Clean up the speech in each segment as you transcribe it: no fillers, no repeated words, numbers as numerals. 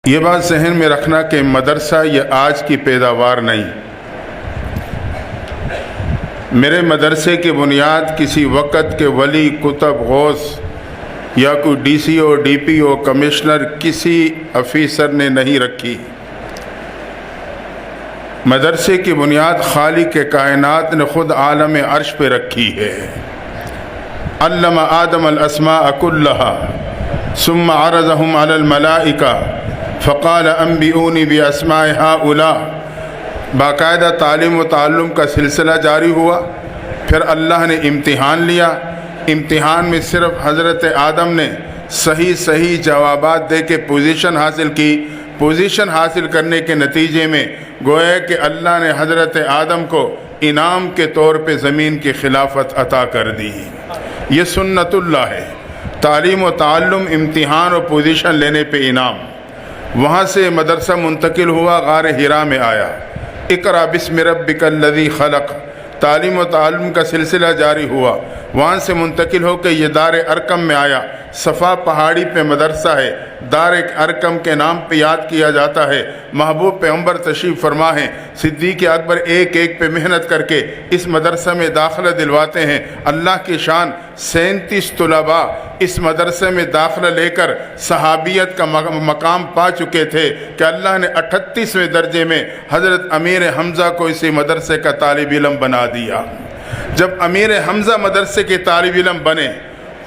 یہ بات ذہن میں رکھنا کہ مدرسہ یہ آج کی پیداوار نہیں، میرے مدرسے کی بنیاد کسی وقت کے ولی، کتب، غوث یا کوئی ڈی سی او، ڈی پی او، کمشنر، کسی افیسر نے نہیں رکھی۔ مدرسے کی بنیاد خالق کائنات نے خود عالم عرش پہ رکھی ہے۔ علم آدم الاسماء كلها ثم عرضهم على الملائکہ فقال انبئونی باسماء هؤلاء۔ باقاعدہ تعلیم و تعلم کا سلسلہ جاری ہوا، پھر اللہ نے امتحان لیا۔ امتحان میں صرف حضرت آدم نے صحیح جوابات دے کے پوزیشن حاصل کی۔ پوزیشن حاصل کرنے کے نتیجے میں گویا کہ اللہ نے حضرت آدم کو انعام کے طور پہ زمین کی خلافت عطا کر دی۔ یہ سنت اللہ ہے، تعلیم و تعلم، امتحان اور پوزیشن لینے پہ انعام۔ وہاں سے مدرسہ منتقل ہوا، غار حرا میں آیا۔ اقرأ بسم ربک الذی خلق، تعلیم و تعلم کا سلسلہ جاری ہوا۔ وہاں سے منتقل ہو کے یہ دار ارقم میں آیا۔ صفا پہاڑی پہ مدرسہ ہے، دار ارقم کے نام پہ یاد کیا جاتا ہے۔ محبوب پیغمبر تشریف فرما ہیں، صدیق اکبر ایک پہ محنت کر کے اس مدرسہ میں داخلہ دلواتے ہیں۔ اللہ کی شان 37 طلباء اس مدرسے میں داخلہ لے کر صحابیت کا مقام پا چکے تھے کہ اللہ نے 38ویں درجے میں حضرت امیر حمزہ کو اسی مدرسے کا طالب علم بنا دیا۔ جب امیر حمزہ مدرسے کے طالب علم بنے،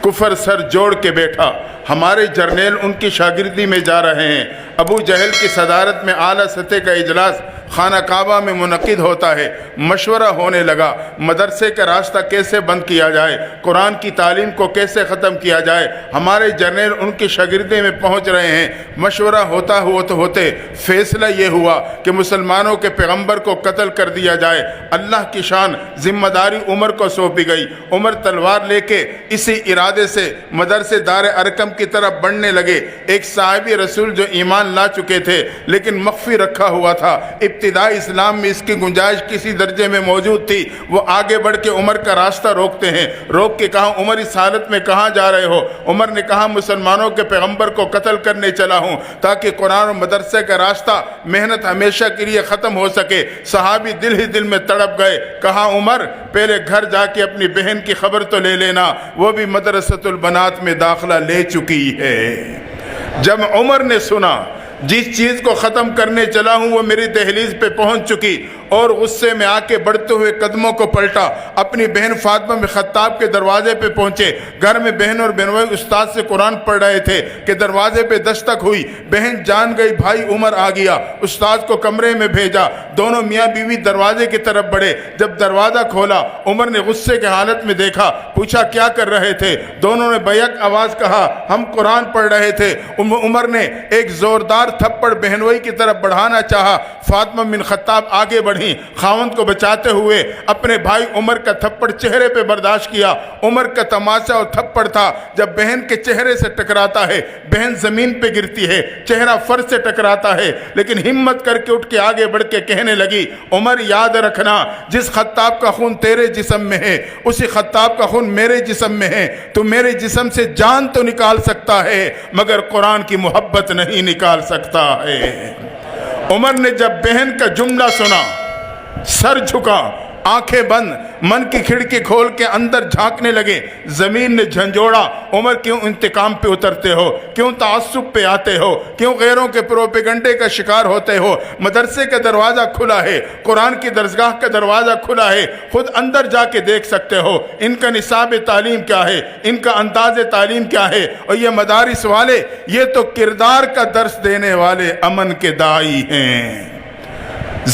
کفر سر جوڑ کے بیٹھا۔ ہمارے جرنیل ان کی شاگردی میں جا رہے ہیں۔ ابو جہل کی صدارت میں اعلیٰ سطح کا اجلاس خانہ کعبہ میں منعقد ہوتا ہے۔ مشورہ ہونے لگا مدرسے کا راستہ کیسے بند کیا جائے، قرآن کی تعلیم کو کیسے ختم کیا جائے۔ ہمارے جرنیل ان کی شاگردی میں پہنچ رہے ہیں۔ مشورہ ہوتے فیصلہ یہ ہوا کہ مسلمانوں کے پیغمبر کو قتل کر دیا جائے۔ اللہ کی شان ذمہ داری عمر کو سونپی گئی۔ عمر تلوار لے کے اسی ارادے سے مدرسے دار ارقم کی طرف بڑھنے لگے۔ ایک صحابی رسول جو ایمان لا چکے تھے لیکن مخفی رکھا ہوا تھا، ابتدائی اسلام میں اس کی گنجائش کسی درجے میں موجود تھی، وہ آگے بڑھ کے عمر کا راستہ روکتے ہیں۔ روک کے کہا عمر اس حالت میں کہاں جا رہے ہو؟ عمر نے کہا مسلمانوں کے پیغمبر کو قتل کرنے چلا ہوں تاکہ قرآن و مدرسے کا راستہ، محنت ہمیشہ کے لیے ختم ہو سکے۔ صحابی دل ہی دل میں تڑپ گئے۔ کہا عمر پہلے گھر جا کے اپنی بہن کی خبر تو لے لینا، وہ بھی مدرسۃ البنات میں داخلہ لے چکی ہے۔ جب عمر نے سنا جس چیز کو ختم کرنے چلا ہوں وہ میری دہلیز پہ پہنچ چکی، اور غصے میں آ کے بڑھتے ہوئے قدموں کو پلٹا، اپنی بہن فاطمہ بن خطاب کے دروازے پہ پہنچے۔ گھر میں بہن اور بہنوئی استاد سے قرآن پڑھ رہے تھے کہ دروازے پہ دستک ہوئی۔ بہن جان گئی بھائی عمر آ گیا، استاد کو کمرے میں بھیجا۔ دونوں میاں بیوی دروازے کی طرف بڑھے۔ جب دروازہ کھولا عمر نے غصے کے حالت میں دیکھا، پوچھا کیا کر رہے تھے؟ دونوں نے بیک آواز کہا ہم قرآن پڑھ رہے تھے۔ عمر نے ایک زوردار تھپڑ بہنوئی کی طرف بڑھانا چاہا۔ فاطمہ بن خطاب آگے بڑھی، خاوند کو بچاتے ہوئے اپنے بھائی عمر کا تھپڑ چہرے پہ برداشت کیا۔ عمر کا تماشا اور تھپڑ تھا جب بہن کے چہرے سے ٹکراتا ہے، بہن زمین پہ گرتی ہے، چہرہ فرش سے ٹکراتا ہے، لیکن ہمت کر کے اٹھ کے آگے بڑھ کے کہنے لگی عمر یاد رکھنا جس خطاب کا خون تیرے جسم میں ہے اسی خطاب کا خون میرے جسم میں ہے۔ تو میرے جسم سے جان تو نکال سکتا ہے مگر قرآن کی محبت نہیں نکال سکتا ہے۔ عمر نے جب بہن کا جملہ سنا سر جھکا، آنکھیں بند، من کی کھڑکی کھول کے اندر جھانکنے لگے۔ زمین نے جھنجھوڑا عمر کیوں انتقام پہ اترتے ہو، کیوں تعصب پہ آتے ہو، کیوں غیروں کے پروپیگنڈے کا شکار ہوتے ہو؟ مدرسے کا دروازہ کھلا ہے، قرآن کی درسگاہ کا دروازہ کھلا ہے، خود اندر جا کے دیکھ سکتے ہو ان کا نصاب تعلیم کیا ہے، ان کا انداز تعلیم کیا ہے۔ اور یہ مدارس والے یہ تو کردار کا درس دینے والے امن کے داعی ہیں۔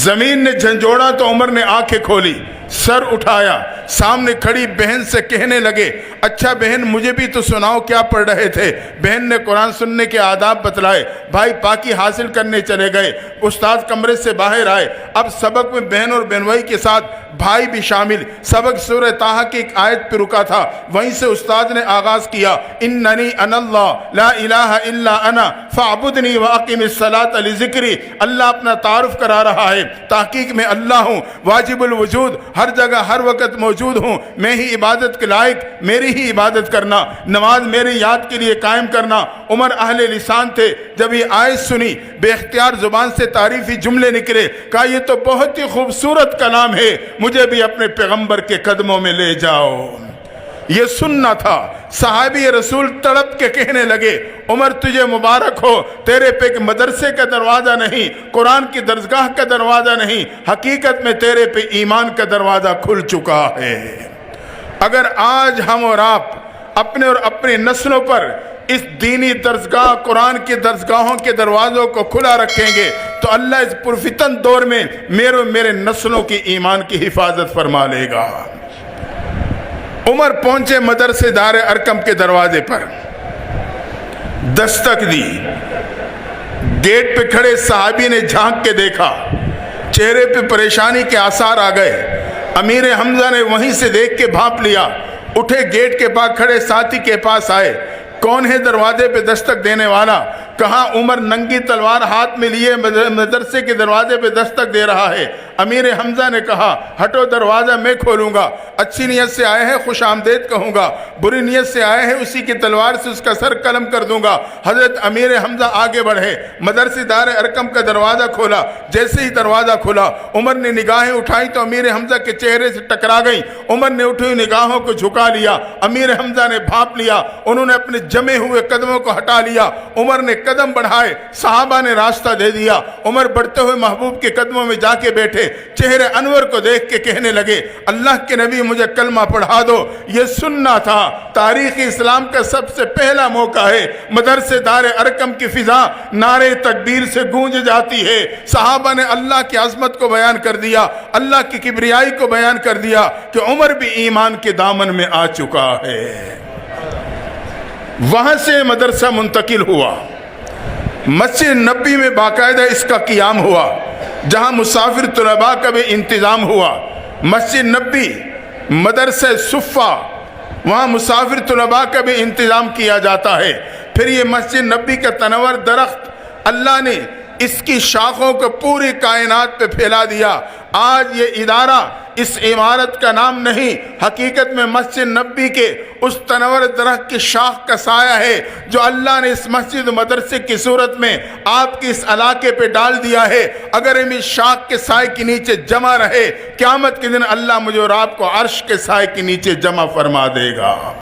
زمین نے جھنجھوڑا تو عمر نے آنکھیں کھولی، سر اٹھایا، سامنے کھڑی بہن سے کہنے لگے اچھا بہن مجھے بھی تو سناؤ کیا پڑھ رہے تھے؟ بہن نے قرآن سننے کے آداب بتلائے۔ بھائی پاکی حاصل کرنے چلے گئے۔ استاد کمرے سے باہر آئے۔ اب سبق میں بہن اور بہنوئی کے ساتھ بھائی بھی شامل۔ سبق سورہ طٰہٰ کی ایک آیت پہ رکا تھا، وہیں سے استاد نے آغاز کیا اننی انا اللہ لا الہ الا انا فاعبدنی واقم الصلاۃ لذکری۔ اللہ اپنا تعارف کرا رہا ہے، تحقیق میں اللہ ہوں، واجب الوجود، ہر جگہ ہر وقت موجود موجود ہوں, میں ہی عبادت کے لائق, میری ہی عبادت کرنا, نماز میری یاد کے لیے قائم کرنا. عمر اہل لسان تھے, جب یہ آیت سنی بے اختیار زبان سے تعریفی جملے نکلے, کہا یہ تو بہت ہی خوبصورت کلام ہے, مجھے بھی اپنے پیغمبر کے قدموں میں لے جاؤ. یہ سننا تھا. صحابی رسول تڑپ کے کہنے لگے, عمر تجھے مبارک ہو, تیرے پہ ایک مدرسے کا دروازہ نہیں, قرآن کی درسگاہ کا دروازہ نہیں, حقیقت میں تیرے پہ ایمان کا دروازہ کھل چکا ہے. اگر آج ہم اور آپ اپنے اور اپنی نسلوں پر اس دینی درسگاہ, قرآن کی درسگاہوں کے دروازوں کو کھلا رکھیں گے تو اللہ اس پرفتن دور میں میرے نسلوں کی ایمان کی حفاظت فرما لے گا. عمر پہنچے مدرسے دار ارقم کے دروازے پر, دستک دی. گیٹ پہ کھڑے صحابی نے جھانک کے دیکھا, چہرے پہ پریشانی کے آثار آ گئے. امیر حمزہ نے وہیں سے دیکھ کے بھانپ لیا, اٹھے گیٹ کے پاس کھڑے ساتھی کے پاس آئے. کون ہے دروازے پہ دستک دینے والا؟ کہا عمر ننگی تلوار ہاتھ میں لیے مدرسے کے دروازے پہ دستک دے رہا ہے. امیر حمزہ نے کہا ہٹو, دروازہ میں کھولوں گا. اچھی نیت سے آئے ہیں خوش آمدید کہوں گا, بری نیت سے آئے ہیں اسی کی تلوار سے اس کا سر قلم کر دوں گا. حضرت امیر حمزہ آگے بڑھے, مدرسے دار ارقم کا دروازہ کھولا. جیسے ہی دروازہ کھولا عمر نے نگاہیں اٹھائی تو امیر حمزہ کے چہرے سے ٹکرا گئی. عمر نے اٹھی ہوئی نگاہوں کو جھکا لیا. امیر حمزہ نے بھانپ لیا, انہوں نے اپنے جمے ہوئے قدموں کو ہٹا لیا. عمر نے قدم بڑھائے, صحابہ نے راستہ دے دیا. عمر بڑھتے ہوئے محبوب کے قدموں میں جا کے بیٹھے, چہرے انور کو دیکھ کے کہنے لگے اللہ کے نبی مجھے کلمہ پڑھا دو. یہ سننا تھا. تاریخ اسلام کا سب سے پہلا موقع ہے, مدرسے دار ارقم کی فضا نعرے تکبیر سے گونج جاتی ہے. صحابہ نے اللہ کی عظمت کو بیان کر دیا, اللہ کی کبریائی کو بیان کر دیا کہ عمر بھی ایمان کے دامن میں آ چکا ہے. وہاں سے مدرسہ منتقل ہوا. مسجد نبی میں باقاعدہ اس کا قیام ہوا, جہاں مسافر طلباء کا بھی انتظام ہوا. مسجد نبی, مدرسہ صفہ, وہاں مسافر طلباء کا بھی انتظام کیا جاتا ہے. پھر یہ مسجد نبی کا تنور درخت اللہ نے اس کی شاخوں کو پوری کائنات پہ پھیلا دیا. آج یہ ادارہ اس عمارت کا نام نہیں, حقیقت میں مسجد نبی کے اس تنور درخت کی شاخ کا سایہ ہے جو اللہ نے اس مسجد مدرسے کی صورت میں آپ کے اس علاقے پہ ڈال دیا ہے. اگر ہم اس شاخ کے سائے کے نیچے جمع رہے, قیامت کے دن اللہ مجھے اور آپ کو عرش کے سائے کے نیچے جمع فرما دے گا.